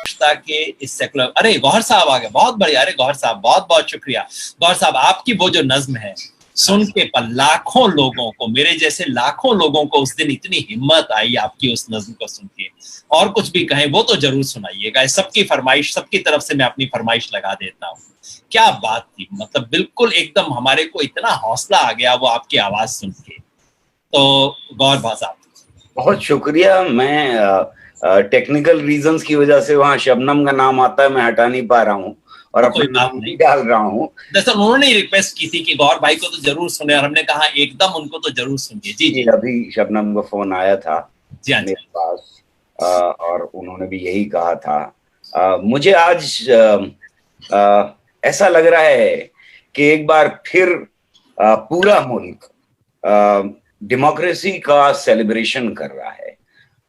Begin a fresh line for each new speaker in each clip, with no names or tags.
के इस सेकुलर, अरे गौहर साहब आ गए, बहुत बढ़िया। अरे गौहर साहब बहुत बहुत शुक्रिया। गौहर साहब आपकी वो जो नज्म है सुन के पर लाखों लोगों को, मेरे जैसे लाखों लोगों को उस दिन इतनी हिम्मत आई आपकी उस नज्म को सुन के, और कुछ भी कहें वो तो जरूर सुनाइएगा। सबकी फरमाइश, सबकी तरफ से मैं अपनी फरमाइश लगा देता हूँ। क्या बात थी, मतलब बिल्कुल एकदम हमारे को इतना हौसला आ गया वो आपकी आवाज सुन के। तो गौहर साहब
बहुत शुक्रिया। मैं टेक्निकल रीजंस की वजह से वहाँ शबनम का नाम आता है, मैं हटा नहीं पा रहा हूँ और अपना नाम भी डाल रहा हूँ।
दरअसल उन्होंने रिक्वेस्ट की थी कि गौहर भाई को तो जरूर सुने, और हमने कहा एकदम उनको तो जरूर सुनिए। जी जी।
अभी शबनम का फोन आया था मेरे पास और उन्होंने भी यही कहा था। मुझे आज ऐसा लग रहा है कि एक बार फिर पूरा मुल्क डेमोक्रेसी का सेलिब्रेशन कर रहा है।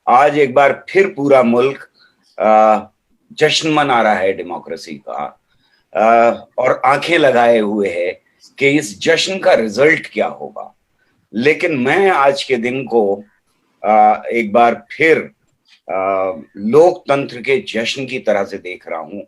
आज एक बार फिर पूरा मुल्क जश्न मना रहा है डेमोक्रेसी का, और आंखें लगाए हुए है कि इस जश्न का रिजल्ट क्या होगा। लेकिन मैं आज के दिन को एक बार फिर लोकतंत्र के जश्न की तरह से देख रहा हूं,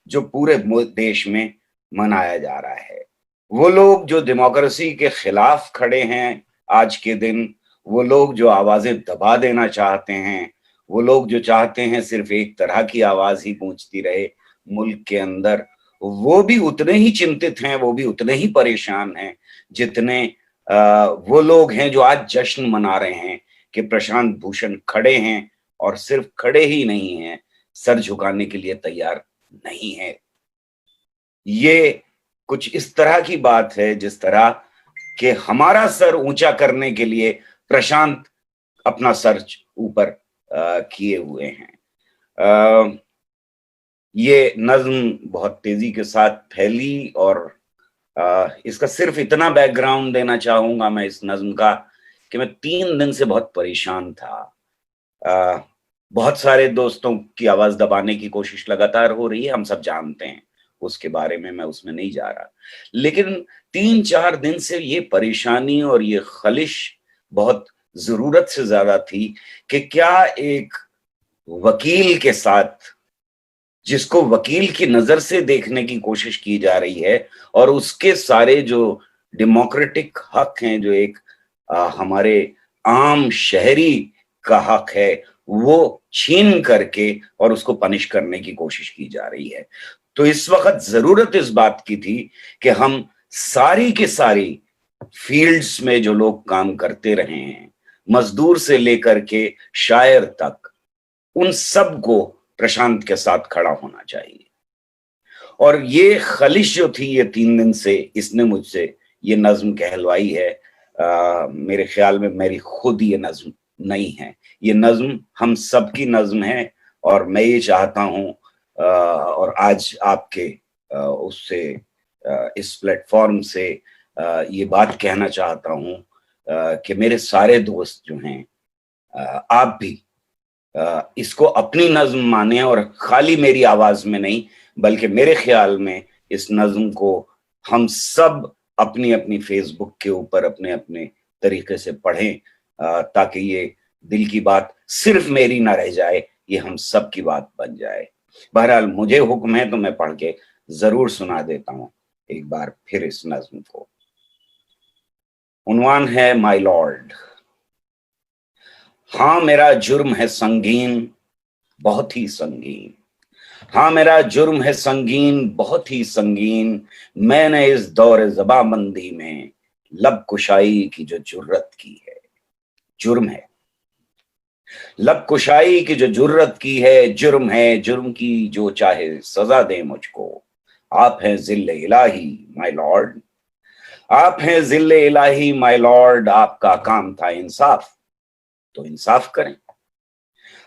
जो पूरे देश में मनाया जा रहा है। वो लोग जो डेमोक्रेसी के खिलाफ खड़े हैं आज के दिन, वो लोग जो आवाजें दबा देना चाहते हैं, वो लोग जो चाहते हैं सिर्फ एक तरह की आवाज ही गूंजती रहे मुल्क के अंदर, वो भी उतने ही चिंतित हैं, वो भी उतने ही परेशान हैं जितने वो लोग हैं जो आज जश्न मना रहे हैं कि प्रशांत भूषण खड़े हैं, और सिर्फ खड़े ही नहीं हैं, सर झुकाने के लिए तैयार नहीं है। ये कुछ इस तरह की बात है जिस तरह कि हमारा सर ऊंचा करने के लिए प्रशांत अपना सर ऊपर किए हुए हैं। ये नज्म बहुत तेजी के साथ फैली, और इसका सिर्फ इतना बैकग्राउंड देना चाहूंगा मैं इस नज्म का कि मैं 3 दिन से बहुत परेशान था। बहुत सारे दोस्तों की आवाज दबाने की कोशिश लगातार हो रही है, हम सब जानते हैं, उसके बारे में मैं उसमें नहीं जा रहा। लेकिन 3-4 दिन से ये परेशानी और ये खलिश बहुत जरूरत से ज्यादा थी कि क्या एक वकील के साथ, जिसको वकील की नजर से देखने की कोशिश की जा रही है, और उसके सारे जो डेमोक्रेटिक हक हैं, जो एक हमारे आम शहरी का हक है, वो छीन करके और उसको पनिश करने की कोशिश की जा रही है। तो इस वक्त जरूरत इस बात की थी कि हम सारी के सारी फील्ड्स में जो लोग काम करते रहे हैं, मजदूर से लेकर के शायर तक, उन सब को प्रशांत के साथ खड़ा होना चाहिए। और ये खलिश जो थी ये 3 दिन से, इसने मुझसे ये नज्म कहलवाई है। मेरे ख्याल में मेरी खुद ये नज्म नहीं है, ये नज्म हम सब की नज्म है। और मैं ये चाहता हूं, और आज आपके उससे इस प्लेटफॉर्म से ये बात कहना चाहता हूं कि मेरे सारे दोस्त जो हैं, आप भी इसको अपनी नज्म माने, और खाली मेरी आवाज में नहीं, बल्कि मेरे ख्याल में इस नज्म को हम सब अपनी अपनी फेसबुक के ऊपर अपने अपने तरीके से पढ़ें, ताकि ये दिल की बात सिर्फ मेरी ना रह जाए, ये हम सब की बात बन जाए। बहरहाल मुझे हुक्म है तो मैं पढ़ के जरूर सुना देता हूं एक बार फिर इस नज्म को। उन्वान है माय लॉर्ड। हाँ मेरा जुर्म है संगीन, बहुत ही संगीन। हाँ मेरा जुर्म है संगीन, बहुत ही संगीन। मैंने इस दौर ज़बाबंदी में लब कुशाई की जो जुर्रत की है। जुर्म है, लब कुशाई की जो जुर्रत की है, जुर्म है। जुर्म की जो चाहे सजा दे मुझको। आप हैं जिल्ले इलाही माय लॉर्ड, आप हैं जिल्ले इलाही माय लॉर्ड। आपका काम था इंसाफ, तो इंसाफ करें।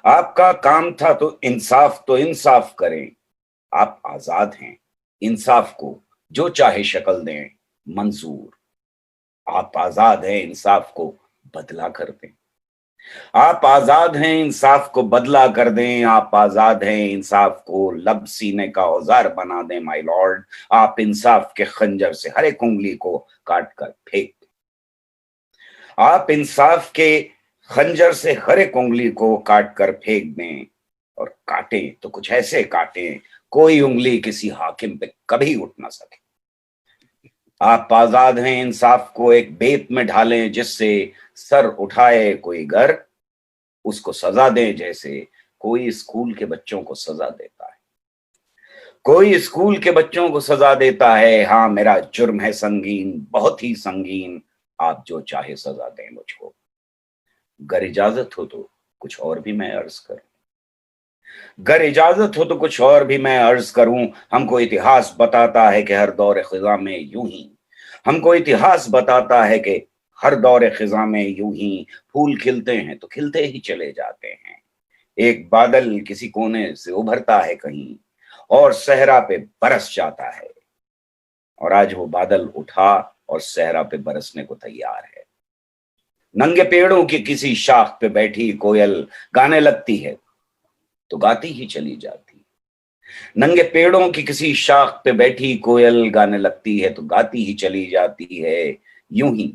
आपका काम था तो इंसाफ करें। आप आजाद हैं, इंसाफ को जो चाहे शक्ल दें मंजूर। आप आजाद हैं, इंसाफ को बदला कर दें। आप आजाद हैं, इंसाफ को बदला कर दें। आप आजाद हैं, इंसाफ को लब सीने का औजार बना दें माय लॉर्ड। आप इंसाफ के खंजर से हर एक उंगली को काट कर फेंक दें। आप इंसाफ के खंजर से हर एक उंगली को काट कर फेंक दें। और काटे तो कुछ ऐसे काटे कोई उंगली किसी हाकिम पे कभी उठ ना सके। आप आजाद हैं, इंसाफ को एक बेत में ढालें जिससे सर उठाए कोई घर, उसको सजा दें जैसे कोई स्कूल के बच्चों को सजा देता है। कोई स्कूल के बच्चों को सजा देता है, हाँ मेरा जुर्म है संगीन, बहुत ही संगीन, आप जो चाहे सजा दें मुझको। अगर इजाजत हो तो कुछ और भी मैं अर्ज करूं, अगर इजाजत हो तो कुछ और भी मैं अर्ज करूं। हमको इतिहास बताता है कि हर दौर खिजा में यूं ही, हमको इतिहास बताता है कि हर दौर खिजा में यूं ही फूल खिलते हैं तो खिलते ही चले जाते हैं। एक बादल किसी कोने से उभरता है कहीं और सहरा पे बरस जाता है, और आज वो बादल उठा और सहरा पे बरसने को तैयार है। नंगे पेड़ों की किसी शाख पे बैठी कोयल गाने लगती है तो गाती ही चली जाती। नंगे पेड़ों की किसी शाख पे बैठी कोयल गाने लगती है तो गाती ही चली जाती है। यूं ही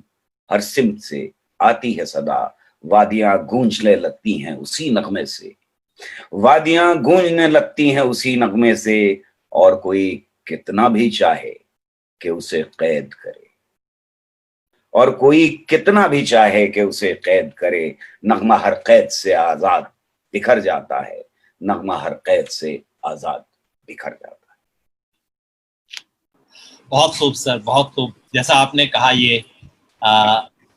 हर सिमत से आती है सदा, वादियां गूंजने लगती हैं उसी नगमे से, वादियां गूंजने लगती हैं उसी नगमे से। और कोई कितना भी चाहे कि उसे कैद करे, और कोई कितना भी चाहे कि उसे कैद करे, नगमा हर कैद से आजाद बिखर जाता है, नगमा हर कैद से आजाद बिखर जाता है।
बहुत खूब सर, बहुत खूब। जैसा आपने कहा, ये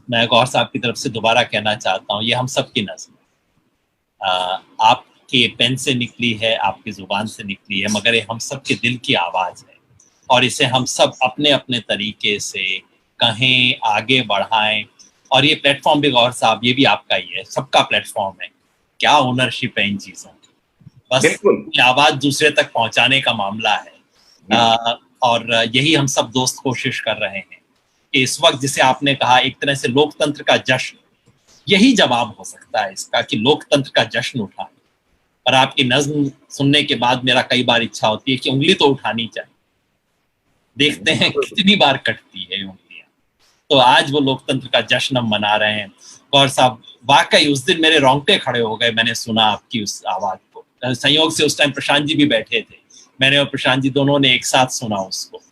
मैं गौहर साहब की तरफ से दोबारा कहना चाहता हूँ, ये हम सब की नज़्म आपके पेन से निकली है, आपकी जुबान से निकली है, मगर ये हम सब के दिल की आवाज़ है, और इसे हम सब अपने अपने तरीके से कहें, आगे बढ़ाएं। और ये प्लेटफॉर्म भी गौहर साहब, ये भी आपका ही है, सबका प्लेटफॉर्म है। क्या ओनरशिप है इन चीज़ों की, बस आवाज़ दूसरे तक पहुंचाने का मामला है। और यही हम सब दोस्त कोशिश कर रहे हैं कि इस वक्त, जिसे आपने कहा एक तरह से लोकतंत्र का जश्न, यही जवाब हो सकता है इसका कि लोकतंत्र का जश्न उठा। और आपकी नज्म सुनने के बाद मेरा कई बार इच्छा होती है कि उंगली तो उठानी चाहिए, देखते हैं कितनी बार कटती है उंगलियां। तो आज वो लोकतंत्र का जश्न हम मना रहे हैं। गौहर साहब, वाकई उस दिन मेरे रोंगटे खड़े हो गए, मैंने सुना आपकी उस आवाज को। संयोग से उस टाइम प्रशांत जी भी बैठे थे, मैंने और प्रशांत जी दोनों ने एक साथ सुना उसको,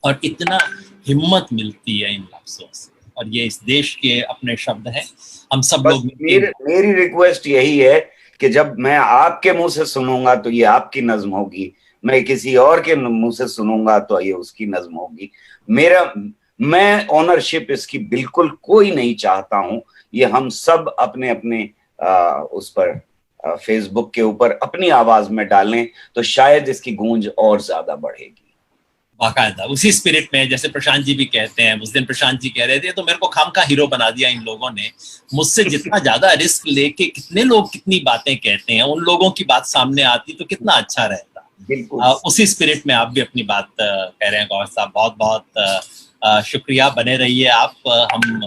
और इतना हिम्मत मिलती है इन लफ्जों से। और ये इस देश के अपने शब्द हैं, हम सब लोग।
मेरी रिक्वेस्ट यही है कि जब मैं आपके मुंह से सुनूंगा तो ये आपकी नज्म होगी, मैं किसी और के मुंह से सुनूंगा तो ये उसकी नज्म होगी। मैं ओनरशिप इसकी बिल्कुल कोई नहीं चाहता हूं। ये हम सब अपने अपने उस पर फेसबुक के ऊपर अपनी आवाज में डालें तो शायद इसकी गूंज और ज्यादा बढ़ेगी।
बाकायदा उसी स्पिरिट में, जैसे प्रशांत जी भी कहते हैं, उस दिन प्रशांत जी कह रहे थे, तो मेरे को खाम का हीरो बना दिया इन लोगों ने। मुझसे जितना ज्यादा रिस्क लेके कितने लोग कितनी बातें कहते हैं, उन लोगों की बात सामने आती तो कितना अच्छा रहता।
बिल्कुल
उसी स्पिरिट में आप भी अपनी बात कह रहे हैं गौहर साहब। बहुत बहुत शुक्रिया, बने रहिए आप। हम